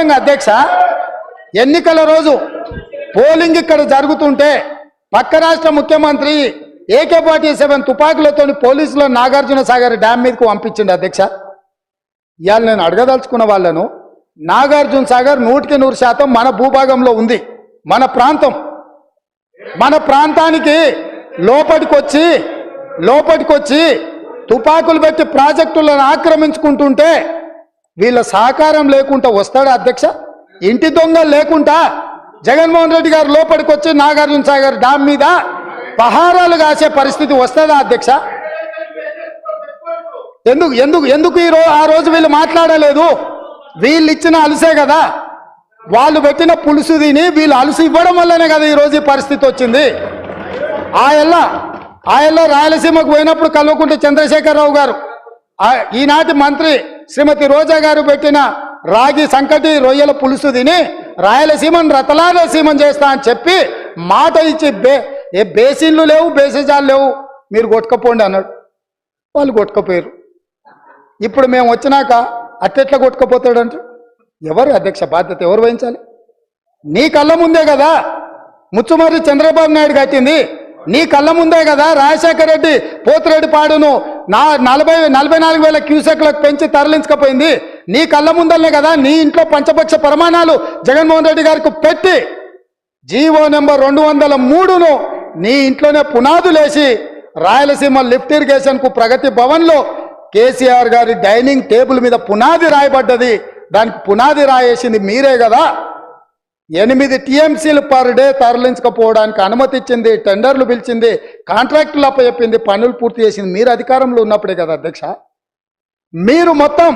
విధంగా అధ్యక్ష ఎన్నికల రోజు పోలింగ్ ఇక్కడ జరుగుతుంటే పక్క రాష్ట్ర ముఖ్యమంత్రి AK-47 తుపాకులతో పోలీసులు నాగార్జున సాగర్ డ్యామ్ మీదకు పంపించింది అధ్యక్ష. ఇవాళ నేను అడగదలుచుకున్న వాళ్ళను, నాగార్జున సాగర్ 100% మన భూభాగంలో ఉంది. మన ప్రాంతం, మన ప్రాంతానికి లోపటికొచ్చి తుపాకులు పెట్టి ప్రాజెక్టులను ఆక్రమించుకుంటుంటే వీళ్ళ సహకారం లేకుండా వస్తాడా అధ్యక్ష? ఇంటి దొంగలు లేకుండా జగన్మోహన్ రెడ్డి గారు లోపలికి వచ్చి నాగార్జున సాగర్ డ్యామ్ మీద పహారాలు కాసే పరిస్థితి వస్తుందా అధ్యక్ష? ఎందుకు ఆ రోజు వీళ్ళు మాట్లాడలేదు? వీళ్ళు ఇచ్చిన అలుసే కదా, వాళ్ళు పెట్టిన పులుసు తిని వీళ్ళు అలుసు ఇవ్వడం వల్లనే కదా ఈరోజు ఈ పరిస్థితి వచ్చింది. ఆయల్లో రాయలసీమకు పోయినప్పుడు కల్వకుంట్ల చంద్రశేఖరరావు గారు, ఈనాటి మంత్రి శ్రీమతి రోజా గారు పెట్టిన రాగి సంకటి రొయ్యల పులుసు తిని రాయలసీమను రతలాలసీమం చేస్తా అని చెప్పి మాట ఇచ్చి ఏ బేసిన్లు లేవు, బేసిజాలు లేవు, మీరు కొట్టుకపోండి అన్నాడు. వాళ్ళు కొట్టుకపోయారు. ఇప్పుడు మేము వచ్చినాక అట్టెట్లా కొట్టుకపోతాడంట? ఎవరు అధ్యక్ష బాధ్యత ఎవరు వహించాలి? నీ కళ్ళ ముందే కదా ముచ్చుమర్రి చంద్రబాబు నాయుడు కట్టింది, నీ కళ్ళ ముందే కదా రాజశేఖర రెడ్డి పోతిరెడ్డి పాడును 44,000 క్యూసెక్లకు పెంచి తరలించకపోయింది. నీ కళ్ళ ముందలనే కదా నీ ఇంట్లో పంచపక్ష ప్రమాణాలు జగన్మోహన్ రెడ్డి గారికి పెట్టి జీవో నెంబర్ 203ను నీ ఇంట్లోనే పునాదులేసి రాయలసీమ లిఫ్ట్ ఇరిగేషన్కు ప్రగతి భవన్లో కేసీఆర్ గారి డైనింగ్ టేబుల్ మీద పునాది రాయబడ్డది. దానికి పునాది రాయేసింది మీరే కదా. 8 TMCలు పర్ డే తరలించకపోవడానికి అనుమతి ఇచ్చింది, టెండర్లు పిలిచింది, కాంట్రాక్టులు అప్పచెప్పింది, పనులు పూర్తి చేసింది మీరు అధికారంలో ఉన్నప్పుడే కదా అధ్యక్ష. మీరు మొత్తం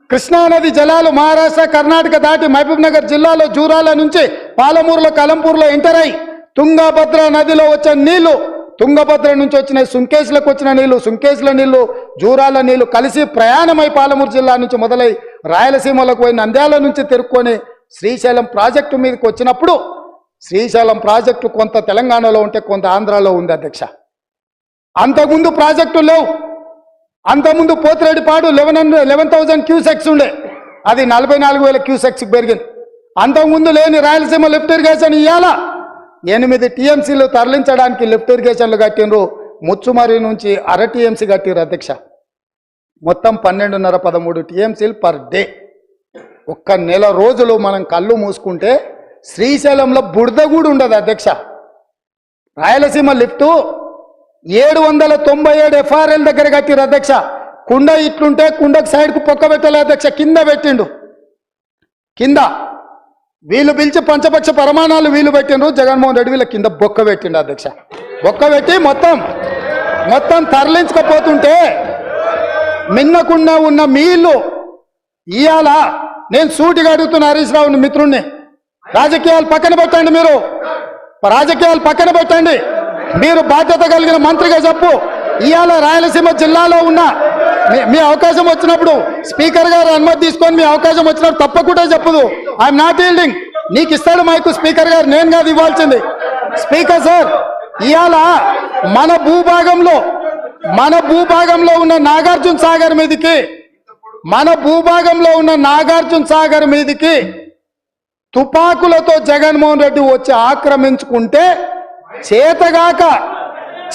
కృష్ణానది జలాలు మహారాష్ట్ర కర్ణాటక దాటి మహబూబ్ నగర్ జిల్లాలో జూరాల నుంచి పాలమూరులో కలంపూర్లో ఎంటర్ అయి తుంగభద్ర నదిలో వచ్చే నీళ్లు, తుంగభద్ర నుంచి వచ్చిన సుంకేశ్లకు వచ్చిన నీళ్లు, సుంకేశ్ల నీళ్లు జూరాల నీళ్లు కలిసి ప్రయాణమై పాలమూరు జిల్లా నుంచి మొదలై రాయలసీమలకు పోయి నంద్యాల నుంచి తిరుక్కొని శ్రీశైలం ప్రాజెక్టు మీదకి వచ్చినప్పుడు శ్రీశైలం ప్రాజెక్టు కొంత తెలంగాణలో ఉంటే కొంత ఆంధ్రాలో ఉంది అధ్యక్ష. అంతకుముందు ప్రాజెక్టులు లేవు. అంతకుముందు పోతిరెడ్డిపాడు 11,000 క్యూసెక్స్ ఉండే, అది 44,000 క్యూసెక్స్కి పెరిగింది. అంతకుముందు లేని రాయలసీమ లిఫ్ట్ ఇరిగేషన్ ఇవాళ 8 TMCలు తరలించడానికి లిఫ్ట్ ఇరిగేషన్లు కట్టినరు. ముచ్చుమరి నుంచి 1/2 TMC కట్టిరు అధ్యక్ష. మొత్తం 12.5-13 TMCలు పర్ డే. ఒక్క నెల రోజులు మనం కళ్ళు మూసుకుంటే శ్రీశైలంలో బురద కూడా ఉండదు అధ్యక్ష. రాయలసీమ లిఫ్టు 797 FRL దగ్గర కట్టిరు అధ్యక్ష. కుండ ఇట్లుంటే కుండకు సైడ్కు పొక్క పెట్టలే అధ్యక్ష, కింద పెట్టిండు. కింద వీళ్ళు పిలిచి పంచపక్ష ప్రమాణాలు వీళ్ళు పెట్టిండ్రు, జగన్మోహన్ రెడ్డి వీళ్ళ కింద బొక్క పెట్టిండు అధ్యక్ష. బొక్క పెట్టి మొత్తం తరలించకపోతుంటే మిన్నకుండా ఉన్న మీళ్ళు ఇవాళ నేను సూటిగా అడుగుతున్న హరీష్ రావుని మిత్రుణ్ణి, రాజకీయాలు పక్కన పెట్టండి, రాజకీయాలు పక్కన పెట్టండి, మీరు బాధ్యత కలిగిన మంత్రిగా చెప్పు. ఇవాళ రాయలసీమ జిల్లాలో ఉన్న మీ అవకాశం వచ్చినప్పుడు స్పీకర్ గారు అనుమతి తీసుకొని మీ అవకాశం వచ్చినప్పుడు తప్పకుండా చెప్పదు. I'm not yielding. నీకు ఇస్తాడు మైకు స్పీకర్ గారు, నేను కాదు ఇవ్వాల్సింది. స్పీకర్ సార్, ఇవాళ మన భూభాగంలో ఉన్న నాగార్జున సాగర్ మీదికి తుపాకులతో జగన్మోహన్ రెడ్డి వచ్చి ఆక్రమించుకుంటే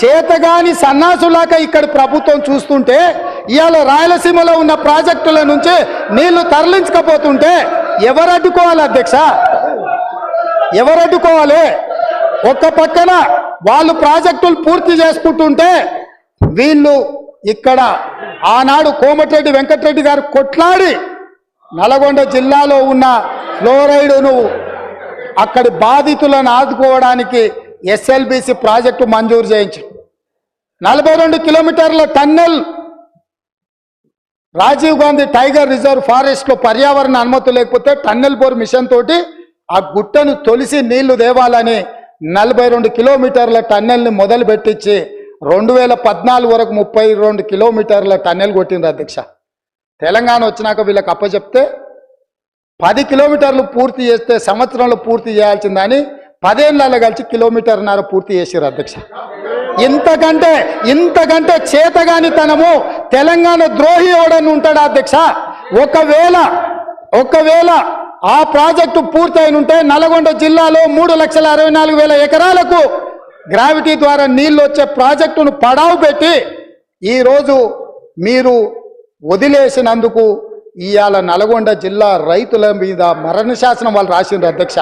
చేతగాని సన్నాసులాక ఇక్కడ ప్రభుత్వం చూస్తుంటే ఇవాళ రాయలసీమలో ఉన్న ప్రాజెక్టుల నుంచి నీళ్లు తరలించకపోతుంటే ఎవరు అడ్డుకోవాలి అధ్యక్ష? ఎవరు అడ్డుకోవాలి? ఒక్క పక్కన వాళ్ళు ప్రాజెక్టులు పూర్తి చేసుకుంటుంటే వీళ్ళు ఇక్కడ ఆనాడు కోమటిరెడ్డి వెంకటరెడ్డి గారు కొట్లాడి నల్గొండ జిల్లాలో ఉన్న ఫ్లోరైడును అక్కడి బాధితులను ఆదుకోవడానికి SLBC ప్రాజెక్టు మంజూరు చేయించి 42 కిలోమీటర్ల tunnel Rajiv Gandhi tiger reserve ఫారెస్ట్లో పర్యావరణ అనుమతి లేకపోతే టన్నెల్ బోర్ మిషన్ తోటి ఆ గుట్టను తొలిసి నీళ్లు దేవాలని 42 కిలోమీటర్ల టన్నెల్ని మొదలు పెట్టించి 2014 వరకు 32 కిలోమీటర్ల టన్నెల్ కొట్టింది అధ్యక్ష. తెలంగాణ వచ్చినాక వీళ్ళకి అప్పచెప్తే 10 కిలోమీటర్లు పూర్తి చేస్తే సంవత్సరంలో పూర్తి చేయాల్సిందని 10 ఏళ్ళలో కలిసి 1.5 కిలోమీటర్ పూర్తి చేసారు అధ్యక్ష. ఇంతకంటే చేతగానితనము తెలంగాణ ద్రోహి ఎవడని ఉంటాడా అధ్యక్ష? ఒకవేళ ఆ ప్రాజెక్టు పూర్తయిన ఉంటే నల్గొండ జిల్లాలో 3,64,000 ఎకరాలకు గ్రావిటీ ద్వారా నీళ్లు వచ్చే ప్రాజెక్టును పడావు పెట్టి ఈరోజు మీరు వదిలేసినందుకు ఇవాళ నల్గొండ జిల్లా రైతుల మీద మరణ శాసనం వాళ్ళు రాసిండ్రు అధ్యక్ష.